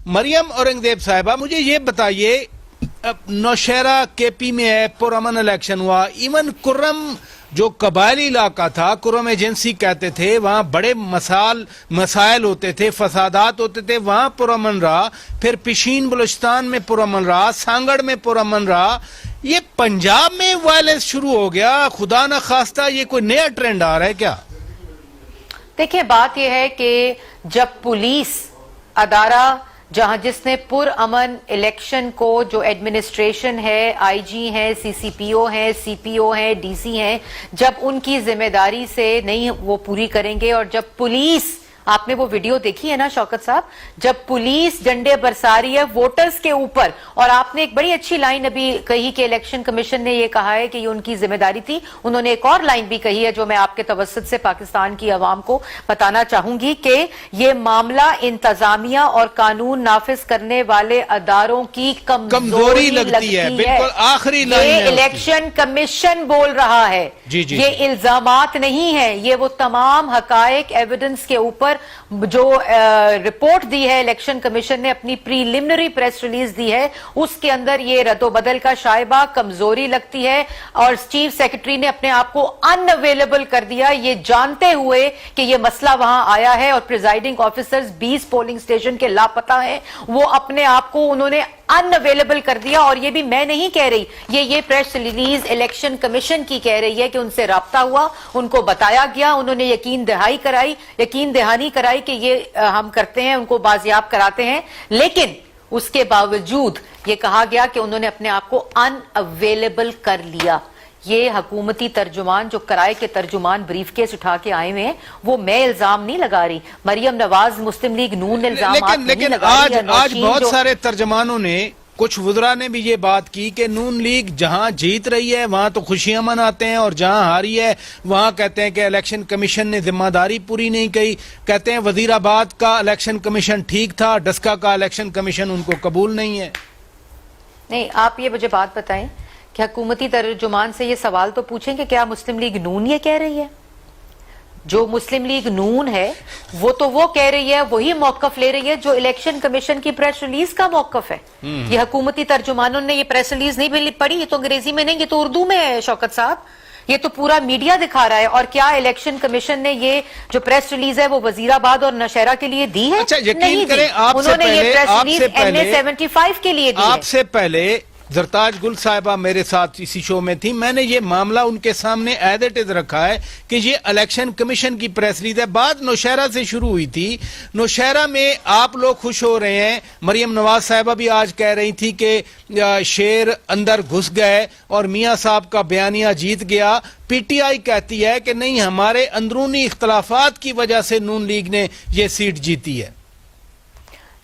مریم اورنگزیب صاحبہ مجھے یہ بتائیے، نوشہرہ کے پی میں ہے، پرامن الیکشن ہوا، ایون کرم جو قبائلی علاقہ تھا، کرم ایجنسی کہتے تھے، وہاں بڑے مسائل ہوتے تھے، فسادات ہوتے تھے، وہاں پرامن رہا، پھر پشین بلوچستان میں پرامن رہا، سانگڑ میں پرامن رہا۔ یہ پنجاب میں وائلنس شروع ہو گیا، خدا نہ خواستہ یہ کوئی نیا ٹرینڈ آ رہا ہے کیا؟ دیکھیں بات یہ ہے کہ جب پولیس ادارہ جس نے پر امن الیکشن کو، جو ایڈمنسٹریشن ہے، آئی جی ہیں، سی سی پی او ہیں، سی پی او ہیں، ڈی سی ہیں، جب ان کی ذمہ داری سے نہیں وہ پوری کریں گے، اور جب پولیس، آپ نے وہ ویڈیو دیکھی ہے نا شوکت صاحب، جب پولیس ڈنڈے برسا رہی ہے ووٹرز کے اوپر، اور آپ نے ایک بڑی اچھی لائن ابھی کہی کہ الیکشن کمیشن نے یہ کہا ہے کہ یہ ان کی ذمہ داری تھی، انہوں نے ایک اور لائن بھی کہی ہے جو میں آپ کے توسط سے پاکستان کی عوام کو بتانا چاہوں گی کہ یہ معاملہ انتظامیہ اور قانون نافذ کرنے والے اداروں کی کمزوری لگتی ہے، بالکل آخری لائن یہ الیکشن کمیشن بول رہا ہے، یہ الزامات نہیں ہیں، یہ وہ تمام حقائق ایویڈنس کے اوپر جو رپورٹ دی ہے الیکشن کمیشن نے، اپنی پریلیمنری پریس ریلیز دی ہے، اس کے اندر یہ رد و بدل کا شائبہ، کمزوری لگتی ہے، اور چیف سیکرٹری نے اپنے آپ کو ان اویلیبل کر دیا یہ جانتے ہوئے کہ یہ مسئلہ وہاں آیا ہے، اور پریزائڈنگ آفیسرز 20 پولنگ سٹیشن کے لاپتہ ہیں، وہ اپنے آپ کو انہوں نے ان اویلیبل کر دیا۔ اور یہ بھی میں نہیں کہہ رہی، یہ پریس ریلیز الیکشن کمیشن کی کہہ رہی ہے کہ ان سے رابطہ ہوا، ان کو بتایا گیا، انہوں نے یقین دہانی کرائی کہ یہ ہم کرتے ہیں، ان کو بازیاب کراتے ہیں، لیکن اس کے باوجود یہ کہا گیا کہ انہوں نے اپنے آپ کو ان اویلیبل کر لیا۔ یہ حکومتی ترجمان جو کرائے کے ترجمان بریف کیس اٹھا کے آئے ہوئے ہیں، وہ میں الزام نہیں لگا رہی، مریم نواز مسلم لیگ نون الزامات نہیں لگا رہی۔ لیکن آج بہت سارے ترجمانوں نے، کچھ وزراء نے بھی یہ بات کی کہ نون لیگ جہاں جیت رہی ہے وہاں تو خوشیاں مناتے ہیں، اور جہاں ہاری ہے وہاں کہتے ہیں کہ الیکشن کمیشن نے ذمہ داری پوری نہیں کی، کہتے ہیں وزیر آباد کا الیکشن کمیشن ٹھیک تھا، ڈسکا کا الیکشن کمیشن ان کو قبول نہیں ہے۔ نہیں، آپ یہ مجھے بات بتائیں کہ حکومتی ترجمان سے یہ سوال تو پوچھیں کہ کیا مسلم لیگ نون یہ کہہ رہی ہے؟ جو مسلم لیگ نون ہے وہ تو وہ کہہ رہی ہے، وہی موقف لے رہی ہے جو الیکشن کمیشن کی پریس ریلیز کا موقف ہے۔ یہ حکومتی ترجمانوں نے یہ پریس ریلیز نہیں پڑھی، یہ تو انگریزی میں نہیں، یہ تو اردو میں ہے شوکت صاحب، یہ تو پورا میڈیا دکھا رہا ہے۔ اور کیا الیکشن کمیشن نے یہ جو پریس ریلیز ہے وہ وزیر آباد اور نوشہرہ کے لیے دی ہے؟ یقین کریں، انہوں نے یہ پریس ریلیز MA75 کے لیے دی ہے۔ آپ سے پہلے زرتاج گل صاحبہ میرے ساتھ اسی شو میں تھی، میں نے یہ معاملہ ان کے سامنے ایز اٹ از رکھا ہے کہ یہ الیکشن کمیشن کی پریس ریلیز ہے، بات نوشہرہ سے شروع ہوئی تھی۔ نوشہرہ میں آپ لوگ خوش ہو رہے ہیں، مریم نواز صاحبہ بھی آج کہہ رہی تھی کہ شیر اندر گھس گئے اور میاں صاحب کا بیانیہ جیت گیا۔ پی ٹی آئی کہتی ہے کہ نہیں، ہمارے اندرونی اختلافات کی وجہ سے نون لیگ نے یہ سیٹ جیتی ہے۔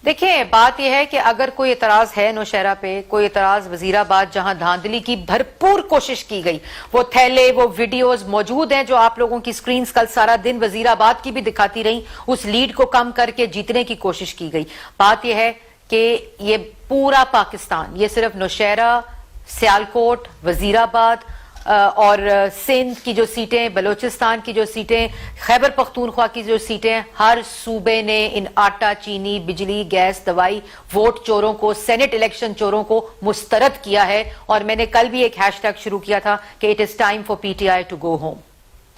دیکھیں بات یہ ہے کہ اگر کوئی اعتراض ہے نوشہرہ پہ، کوئی اعتراض وزیر آباد جہاں دھاندلی کی بھرپور کوشش کی گئی، وہ تھیلے، وہ ویڈیوز موجود ہیں جو آپ لوگوں کی سکرینز کل سارا دن وزیر آباد کی بھی دکھاتی رہی، اس لیڈ کو کم کر کے جیتنے کی کوشش کی گئی۔ بات یہ ہے کہ یہ پورا پاکستان، یہ صرف نوشہرہ، سیالکوٹ، وزیر آباد اور سندھ کی جو سیٹیں، بلوچستان کی جو سیٹیں، خیبر پختونخوا کی جو سیٹیں، ہر صوبے نے ان آٹا، چینی، بجلی، گیس، دوائی، ووٹ چوروں کو، سینٹ الیکشن چوروں کو مسترد کیا ہے۔ اور میں نے کل بھی ایک ہیش ٹیگ شروع کیا تھا کہ it is time for P T I to go home.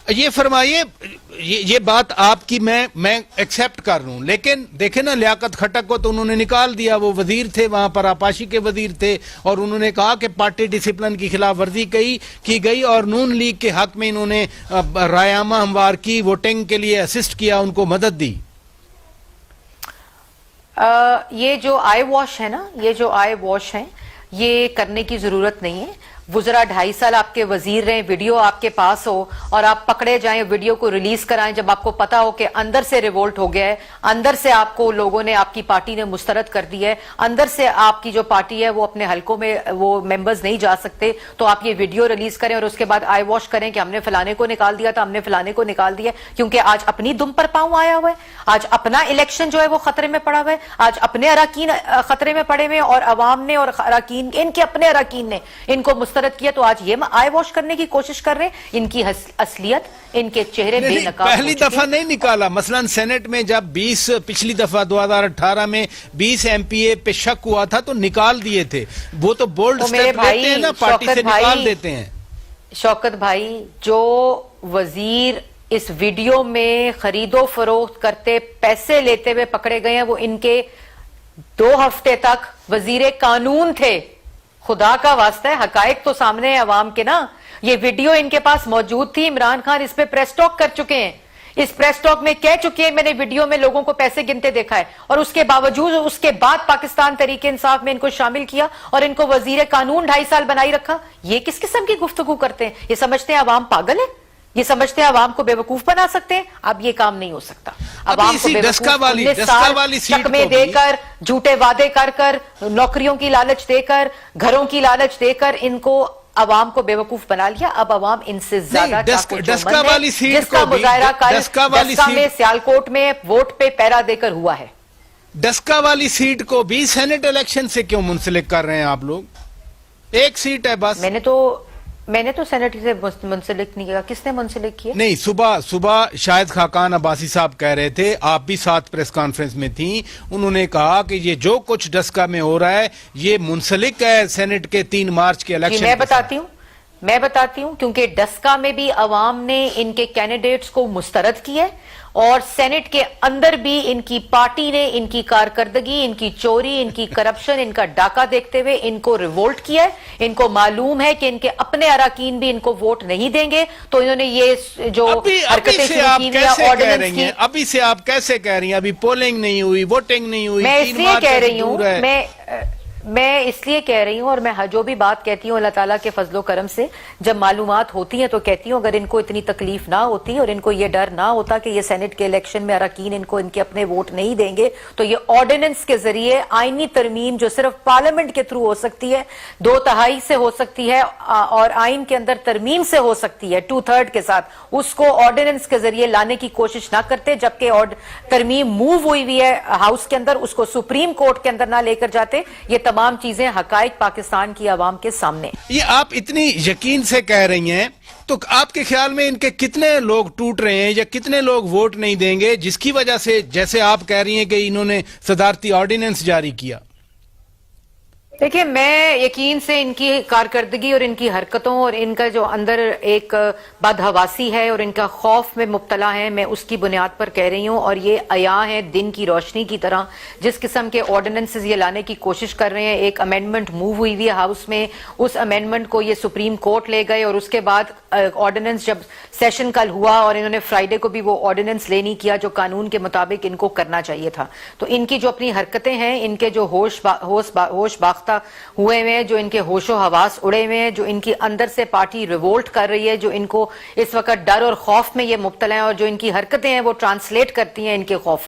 یہ فرمائیے، یہ بات آپ کی میں ایکسیپٹ کر رہا ہوں، لیکن دیکھیں نا لیاقت کھٹک کو تو انہوں نے نکال دیا، وہ وزیر تھے وہاں پر، آپاشی کے وزیر تھے، اور انہوں نے کہا کہ پارٹی ڈسپلن کی خلاف ورزی کی گئی، اور نون لیگ کے حق میں انہوں نے رائے عامہ ہموار کی، ووٹنگ کے لیے اسسٹ کیا، ان کو مدد دی۔ یہ جو آئی واش ہے نا، یہ جو آئی واش ہے، یہ کرنے کی ضرورت نہیں ہے۔ وزراء 2.5 سال آپ کے وزیر رہے، ویڈیو آپ کے پاس ہو اور آپ پکڑے جائیں، ویڈیو کو ریلیز کرائیں جب آپ کو پتا ہو کہ اندر سے ریوولٹ ہو گیا ہے، اندر سے آپ کو لوگوں نے، آپ کی پارٹی نے مسترد کر دی ہے، اندر سے آپ کی جو پارٹی ہے وہ اپنے حلقوں میں وہ ممبرز نہیں جا سکتے، تو آپ یہ ویڈیو ریلیز کریں اور اس کے بعد آئی واش کریں کہ ہم نے فلانے کو نکال دیا تھا، ہم نے فلانے کو نکال دیا، کیونکہ آج اپنی دم پر پاؤں آیا ہوا ہے، آج اپنا الیکشن جو ہے وہ خطرے میں پڑا ہوا ہے، آج اپنے اراکین خطرے میں پڑے ہوئے، اور عوام نے اور اراکین، ان کے اپنے اراکین نے ان کو مسترد کیا تو آج یہ آئی واش کرنے کی کوشش کر رہے ہیں. ان کی اصلیت, ان کے چہرے بے نقاب. پہلی دفعہ نہیں نکالا. مثلا سینٹ میں جب 20 پچھلی دفعہ 2018 میں 20 ایم پی اے پہ شک ہوا تھا تو نکال دیے تھے. وہ تو بولڈ سٹیپ لیتے ہیں نا, پارٹی سے نکال دیتے ہیں. شوکت بھائی, جو وزیر اس ویڈیو میں خرید و فروخت کرتے پیسے لیتے ہوئے پکڑے گئے ہیں, وہ ان کے 2 ہفتے تک وزیر قانون تھے. خدا کا واسطہ ہے, حقائق تو سامنے ہے عوام کے نا. یہ ویڈیو ان کے پاس موجود تھی. عمران خان اس پہ پریس ٹاک کر چکے ہیں. اس پریس ٹاک میں کہہ چکے ہیں میں نے ویڈیو میں لوگوں کو پیسے گنتے دیکھا ہے, اور اس کے باوجود اس کے بعد پاکستان تحریک انصاف میں ان کو شامل کیا اور ان کو وزیر قانون 2.5 سال بنائی رکھا. یہ کس قسم کی گفتگو کرتے ہیں؟ یہ سمجھتے ہیں عوام پاگل ہے, یہ سمجھتے ہیں عوام کو بیوقوف بنا سکتے ہیں. اب یہ کام نہیں ہو سکتا. عوام کو بیوقوف چکمے دے کر, جھوٹے وعدے کر کر, نوکریوں کی لالچ دے کر, گھروں کی لالچ دے کر ان کو عوام کو بیوقوف بنا لیا. اب عوام ان سے زیادہ ڈسکا والی سیٹ جس کا مظاہرہ ڈسکا میں سیالکوٹ میں ووٹ پہ پیرا دے کر ہوا ہے. ڈسکا والی سیٹ کو بھی سینٹ الیکشن سے کیوں منسلک کر رہے ہیں آپ لوگ؟ ایک سیٹ ہے بس. میں نے تو سینٹ سے منسلک نہیں کیا. کس نے منسلک کیا؟ نہیں, صبح شاہد خاقان عباسی صاحب کہہ رہے تھے, آپ بھی ساتھ پریس کانفرنس میں تھیں, انہوں نے کہا کہ یہ جو کچھ ڈسکا میں ہو رہا ہے یہ منسلک ہے سینٹ کے 3 مارچ کے الیکشن. میں بتاتی ہوں کیونکہ ڈسکا میں بھی عوام نے ان کے کینڈیڈیٹس کو مسترد کیا, اور سینٹ کے اندر بھی ان کی پارٹی نے ان کی کارکردگی, ان کی چوری, ان کی کرپشن, ان کا ڈاکہ دیکھتے ہوئے ان کو ریوولٹ کیا ہے. ان کو معلوم ہے کہ ان کے اپنے اراکین بھی ان کو ووٹ نہیں دیں گے, تو انہوں نے یہ جو حرکتیں شروع کی ہیں آرڈیننس کی. ابھی سے آپ کیسے کہہ رہی ہیں ابھی پولنگ نہیں ہوئی, ووٹنگ نہیں ہوئی؟ میں اس لیے کہہ رہی ہوں, میں اس لیے کہہ رہی ہوں, اور میں جو بھی بات کہتی ہوں اللہ تعالیٰ کے فضل و کرم سے جب معلومات ہوتی ہیں تو کہتی ہوں, اگر ان کو اتنی تکلیف نہ ہوتی اور ان کو یہ ڈر نہ ہوتا کہ یہ سینٹ کے الیکشن میں اراکین ان کو ان کے اپنے ووٹ نہیں دیں گے, تو یہ آرڈیننس کے ذریعے آئینی ترمیم جو صرف پارلیمنٹ کے تھرو ہو سکتی ہے, 2/3 سے ہو سکتی ہے, اور آئین کے اندر ترمیم سے ہو سکتی ہے 2/3 کے ساتھ, اس کو آرڈیننس کے ذریعے لانے کی کوشش نہ کرتے. جبکہ ترمیم موو ہوئی ہے ہاؤس کے اندر, اس کو سپریم کورٹ کے اندر نہ لے کر جاتے. یہ تمام چیزیں حقائق پاکستان کی عوام کے سامنے. یہ آپ اتنی یقین سے کہہ رہی ہیں, تو آپ کے خیال میں ان کے کتنے لوگ ٹوٹ رہے ہیں یا کتنے لوگ ووٹ نہیں دیں گے جس کی وجہ سے, جیسے آپ کہہ رہی ہیں کہ انہوں نے صدارتی آرڈیننس جاری کیا؟ دیکھیں, میں یقین سے ان کی کارکردگی اور ان کی حرکتوں اور ان کا جو اندر ایک بدحواسی ہے اور ان کا خوف میں مبتلا ہے, میں اس کی بنیاد پر کہہ رہی ہوں. اور یہ عیاں ہے دن کی روشنی کی طرح, جس قسم کے آرڈیننسز یہ لانے کی کوشش کر رہے ہیں. ایک امینڈمنٹ موو ہوئی ہوئی ہے ہاؤس میں, اس امینڈمنٹ کو یہ سپریم کورٹ لے گئے, اور اس کے بعد آرڈیننس جب سیشن کل ہوا اور انہوں نے فرائیڈے کو بھی وہ آرڈیننس لے نہیں کیا جو قانون کے مطابق ان کو کرنا چاہیے تھا. تو ان کی جو اپنی حرکتیں ہیں, ان کے جو ہوش باختہ ہوئے ہوئے, جو ان کے ہوش و حواس اڑے ہوئے ہیں, جو ان کی اندر سے پارٹی ریوولٹ کر رہی ہے, جو ان کو اس وقت ڈر اور خوف میں یہ مبتلا ہیں, اور جو ان کی حرکتیں ہیں وہ ٹرانسلیٹ کرتی ہیں ان کے خوف